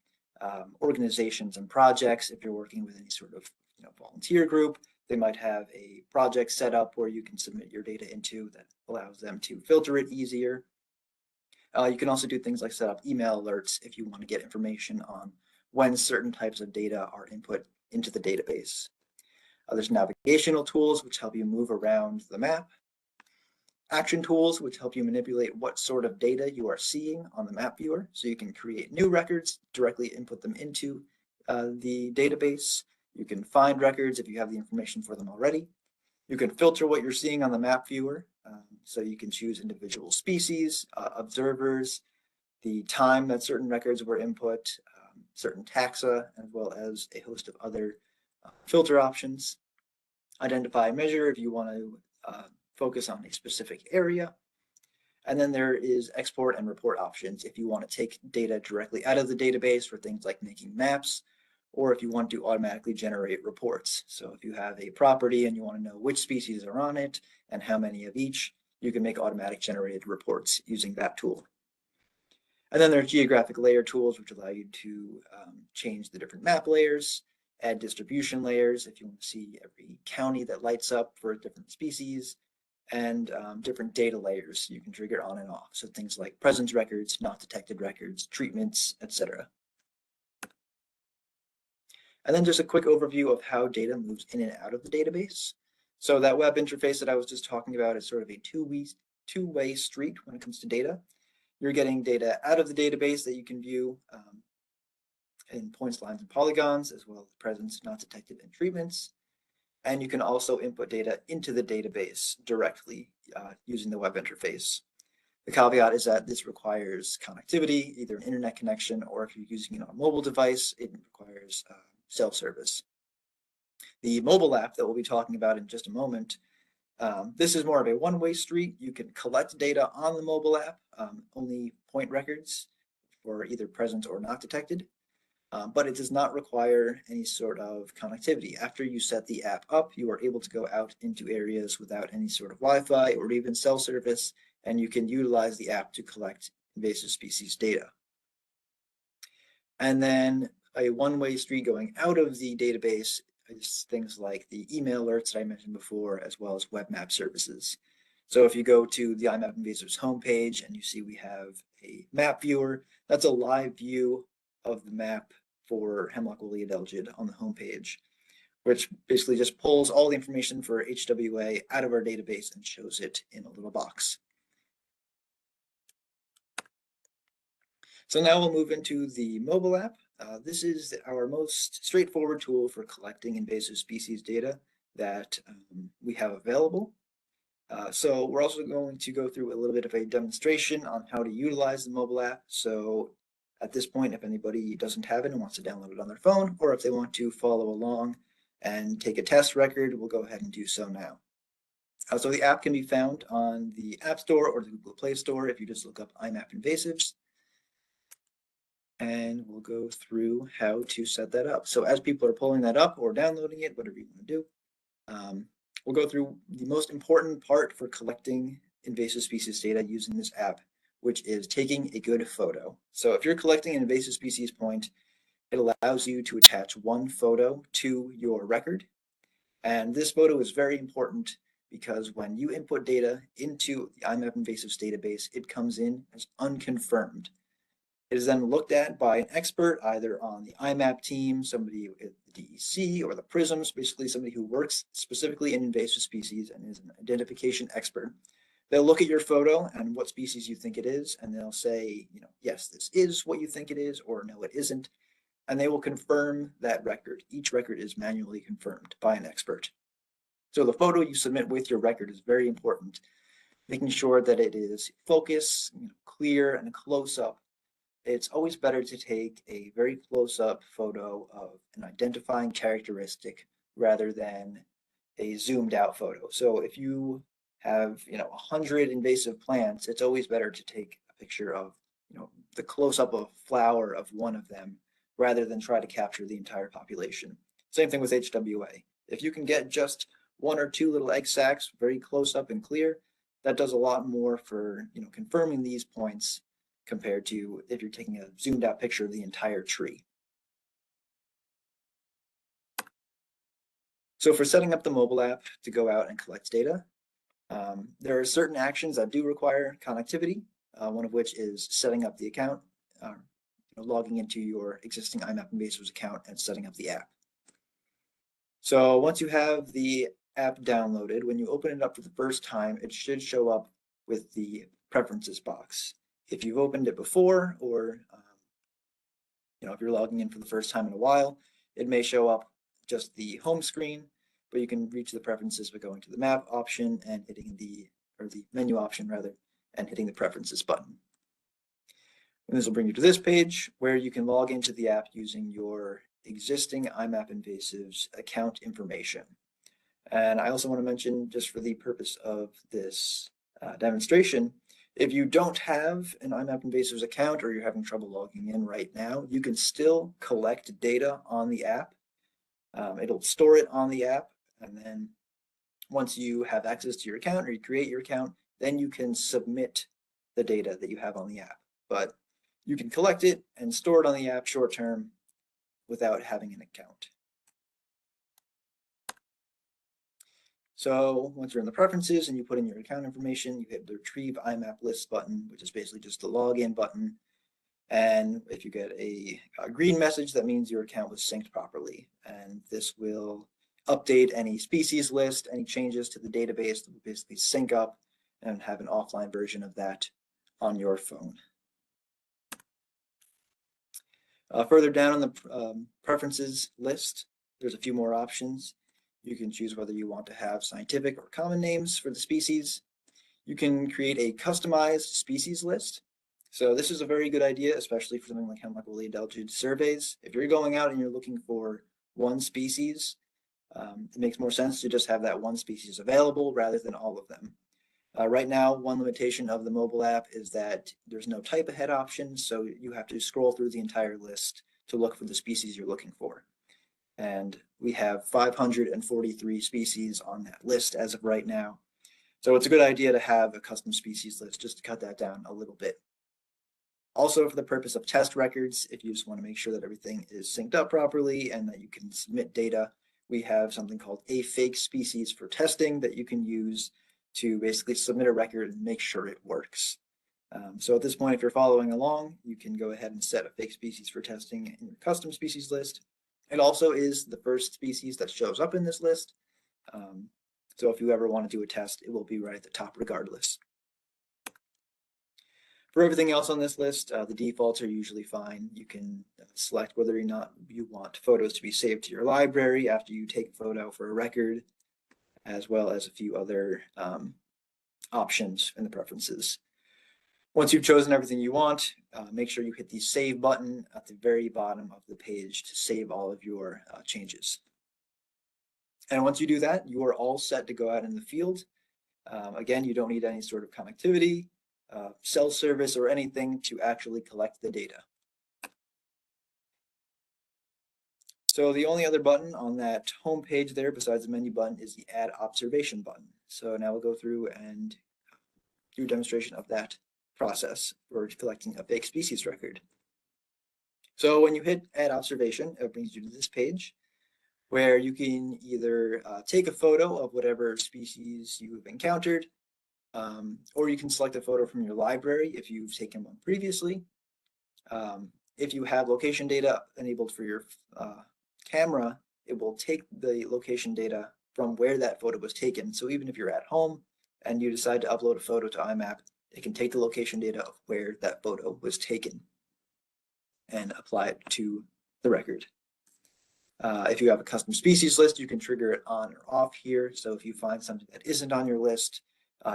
organizations and projects. If you're working with any sort of volunteer group, they might have a project set up where you can submit your data into that allows them to filter it easier. You can also do things like set up email alerts if you want to get information on when certain types of data are input into the database. There's navigational tools which help you move around the map. Action tools which help you manipulate what sort of data you are seeing on the map viewer. So you can create new records, directly input them into the database. You can find records if you have the information for them already. You can filter what you're seeing on the map viewer. So you can choose individual species, observers, the time that certain records were input, certain taxa, as well as a host of other filter options. Identify measure if you want to focus on a specific area. And then there is export and report options if you want to take data directly out of the database for things like making maps, or if you want to automatically generate reports. So if you have a property and you want to know which species are on it and how many of each, you can make automatic generated reports using that tool. And then there are geographic layer tools which allow you to change the different map layers, add distribution layers if you want to see every county that lights up for different species, and different data layers you can trigger on and off. So things like presence records, not detected records, treatments, etc. And then just a quick overview of how data moves in and out of the database. So that web interface that I was just talking about is sort of a two-way street when it comes to data. You're getting data out of the database that you can view in points, lines, and polygons, as well as presence, not detected, and treatments. And you can also input data into the database directly using the web interface. The caveat is that this requires connectivity, either an internet connection, or if you're using it on a mobile device, it requires self-service. The mobile app that we'll be talking about in just a moment, this is more of a one-way street. You can collect data on the mobile app, only point records for either present or not detected. But it does not require any sort of connectivity. After you set the app up, you are able to go out into areas without any sort of Wi-Fi or even cell service, and you can utilize the app to collect invasive species data. And then a one-way street going out of the database is things like the email alerts that I mentioned before, as well as web map services. So if you go to the iMapInvasives homepage and you see we have a map viewer, that's a live view of the map for Hemlock woolly Adelgid on the homepage, which basically just pulls all the information for HWA out of our database and shows it in a little box. So now we'll move into the mobile app. This is our most straightforward tool for collecting invasive species data that we have available. So we're also going to go through a little bit of a demonstration on how to utilize the mobile app. So at this point, if anybody doesn't have it and wants to download it on their phone, or if they want to follow along and take a test record, we'll go ahead and do so now. So the app can be found on the App Store or the Google Play Store if you just look up iMapInvasives. And we'll go through how to set that up. So as people are pulling that up or downloading it, whatever you want to do, we'll go through the most important part for collecting invasive species data using this app, which is taking a good photo. So if you're collecting an invasive species point, it allows you to attach one photo to your record. And this photo is very important because when you input data into the iMapInvasives database, it comes in as unconfirmed. It is then looked at by an expert, either on the IMAP team, somebody at the DEC, or the PRISMs, basically somebody who works specifically in invasive species and is an identification expert. They'll look at your photo and what species you think it is, and they'll say, yes, this is what you think it is, or no, it isn't. And they will confirm that record. Each record is manually confirmed by an expert. So the photo you submit with your record is very important, making sure that it is focused, clear, and close up. It's always better to take a very close-up photo of an identifying characteristic rather than a zoomed out photo. So if you have 100 invasive plants, it's always better to take a picture of the close-up of flower of one of them rather than try to capture the entire population. Same thing with HWA. If you can get just one or two little egg sacs very close up and clear, that does a lot more for confirming these points compared to if you're taking a zoomed out picture of the entire tree. So for setting up the mobile app to go out and collect data, there are certain actions that do require connectivity, one of which is setting up the account, logging into your existing iMapInvasives account and setting up the app. So once you have the app downloaded, when you open it up for the first time, it should show up with the preferences box. If you've opened it before, or if you're logging in for the first time in a while, it may show up just the home screen, but you can reach the preferences by going to the map option and hitting the menu option rather, and hitting the preferences button. And this will bring you to this page where you can log into the app using your existing iMapInvasives account information. And I also want to mention, just for the purpose of this demonstration, if you don't have an iMapInvasives account or you're having trouble logging in right now, you can still collect data on the app. It'll store it on the app, and then once you have access to your account or you create your account, then you can submit the data that you have on the app. But you can collect it and store it on the app short term without having an account. So once you're in the preferences and you put in your account information, you hit the Retrieve IMAP List button, which is basically just the login button. And if you get a green message, that means your account was synced properly. And this will update any species list, any changes to the database that will basically sync up and have an offline version of that on your phone. Further down on the preferences list, there's a few more options. You can choose whether you want to have scientific or common names for the species. You can create a customized species list. So this is a very good idea, especially for something like hemlock woolly Adelgid surveys. If you're going out and you're looking for one species, it makes more sense to just have that one species available rather than all of them. Right now, one limitation of the mobile app is that there's no type ahead option, so you have to scroll through the entire list to look for the species you're looking for. And we have 543 species on that list as of right now. So it's a good idea to have a custom species list just to cut that down a little bit. Also, for the purpose of test records, if you just want to make sure that everything is synced up properly and that you can submit data, we have something called a fake species for testing that you can use to basically submit a record and make sure it works. So at this point, if you're following along, you can go ahead and set a fake species for testing in your custom species list. It also is the first species that shows up in this list. So if you ever want to do a test, it will be right at the top regardless. For everything else on this list, the defaults are usually fine. You can select whether or not you want photos to be saved to your library after you take a photo for a record, as well as a few other options in the preferences. Once you've chosen everything you want, make sure you hit the Save button at the very bottom of the page to save all of your changes. And once you do that, you are all set to go out in the field. Again, you don't need any sort of connectivity, cell service, or anything to actually collect the data. So the only other button on that home page there besides the menu button is the Add Observation button. So now we'll go through and do a demonstration of that process for collecting a fake species record. So when you hit Add Observation, it brings you to this page where you can either take a photo of whatever species you have encountered, or you can select a photo from your library if you've taken one previously. If you have location data enabled for your camera, it will take the location data from where that photo was taken. So even if you're at home and you decide to upload a photo to IMAP, it can take the location data of where that photo was taken and apply it to the record. If you have a custom species list, you can trigger it on or off here. So if you find something that isn't on your list,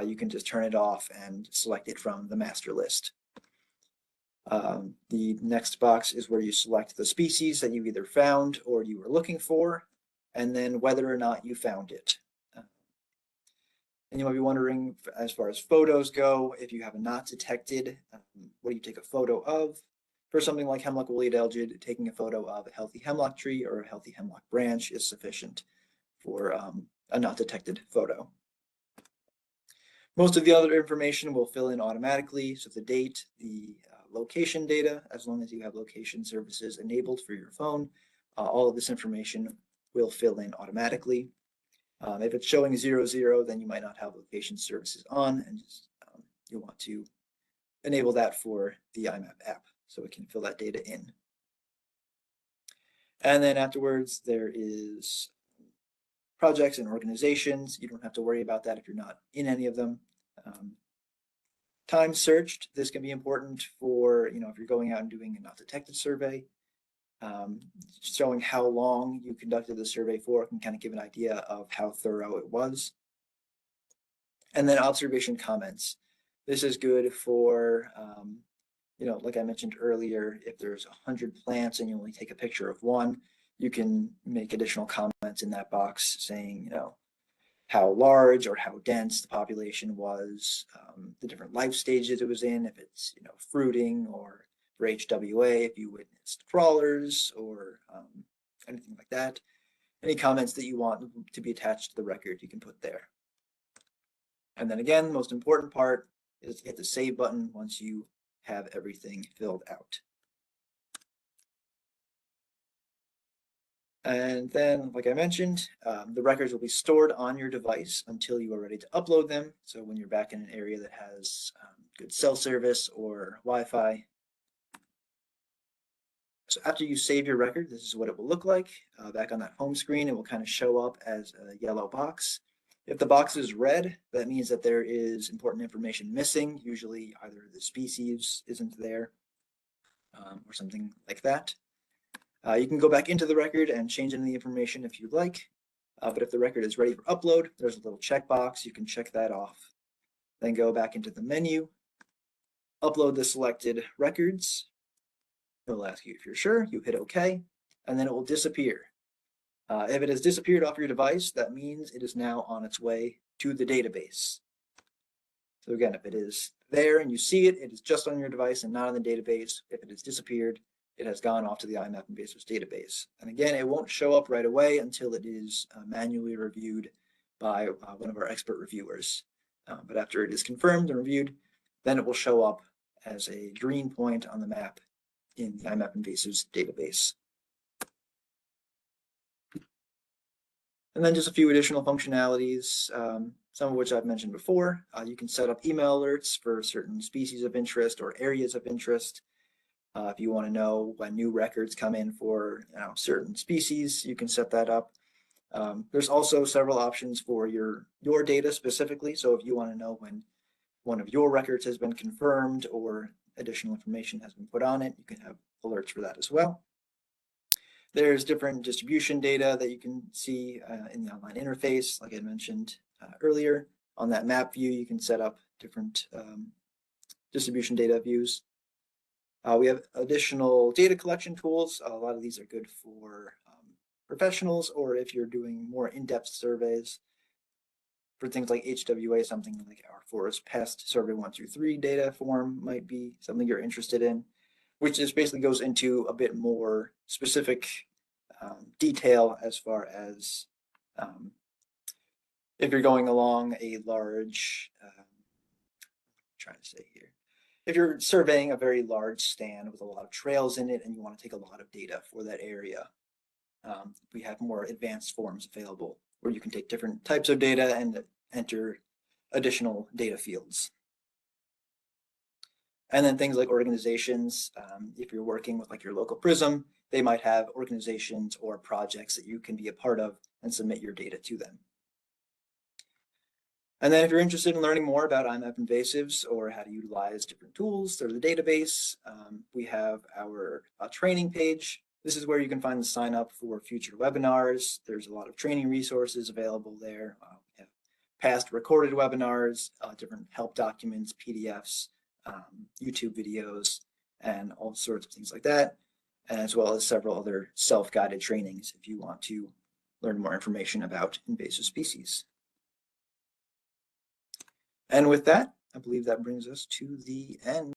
you can just turn it off and select it from the master list. The next box is where you select the species that you either found or you were looking for, and then whether or not you found it. And you might be wondering, as far as photos go, if you have a not detected, what do you take a photo of? For something like hemlock woolly adelgid, taking a photo of a healthy hemlock tree or a healthy hemlock branch is sufficient for a not detected photo. Most of the other information will fill in automatically, so the date, the location data, as long as you have location services enabled for your phone, all of this information will fill in automatically. If it's showing 00, then you might not have location services on, and just, you'll want to enable that for the iMap app so it can fill that data in. And then afterwards, there is projects and organizations. You don't have to worry about that if you're not in any of them. Time searched, this can be important for, if you're going out and doing a not detected survey. Showing how long you conducted the survey for can kind of give an idea of how thorough it was. And then observation comments. This is good for, like I mentioned earlier, if there's 100 plants and you only take a picture of one, you can make additional comments in that box saying, how large or how dense the population was, the different life stages it was in, if it's, fruiting, or for HWA, if you witnessed crawlers or anything like that. Any comments that you want to be attached to the record, you can put there. And then again, the most important part is to hit the save button once you have everything filled out. And then, like I mentioned, the records will be stored on your device until you are ready to upload them. So when you're back in an area that has good cell service or Wi-Fi. So after you save your record, this is what it will look like. Back on that home screen, it will kind of show up as a yellow box. If the box is red, that means that there is important information missing. Usually either the species isn't there or something like that. You can go back into the record and change any of the information if you'd like. But if the record is ready for upload, there's a little checkbox. You can check that off. Then go back into the menu, upload the selected records. It'll ask you if you're sure, you hit OK, and then it will disappear. If it has disappeared off your device, that means it is now on its way to the database. So again, if it is there and you see it, it is just on your device and not on the database. If it has disappeared, it has gone off to the iMapInvasives database. And again, it won't show up right away until it is manually reviewed by one of our expert reviewers. But after it is confirmed and reviewed, then it will show up as a green point on the map in the iMapInvasives database. And then just a few additional functionalities, some of which I've mentioned before. You can set up email alerts for certain species of interest or areas of interest. If you want to know when new records come in for certain species, you can set that up. There's also several options for your data specifically. So if you want to know when one of your records has been confirmed or additional information has been put on it, you can have alerts for that as well. There's different distribution data that you can see in the online interface. Like I mentioned earlier, on that map view, you can set up different distribution data views. We have additional data collection tools. A lot of these are good for professionals, or if you're doing more in-depth surveys for things like HWA, something like our forest pest survey 1 through 3 data form might be something you're interested in, which just basically goes into a bit more specific detail as far as if you're going along a large, trying to say here, if you're surveying a very large stand with a lot of trails in it and you want to take a lot of data for that area, we have more advanced forms available where you can take different types of data and enter additional data fields. And then things like organizations, if you're working with like your local PRISM, they might have organizations or projects that you can be a part of and submit your data to them. And then if you're interested in learning more about iMapInvasives or how to utilize different tools or the database, we have our training page. This is where you can find the sign up for future webinars. There's a lot of training resources available there. We have past recorded webinars, different help documents, PDFs, YouTube videos, and all sorts of things like that, as well as several other self-guided trainings if you want to learn more information about invasive species. And with that, I believe that brings us to the end.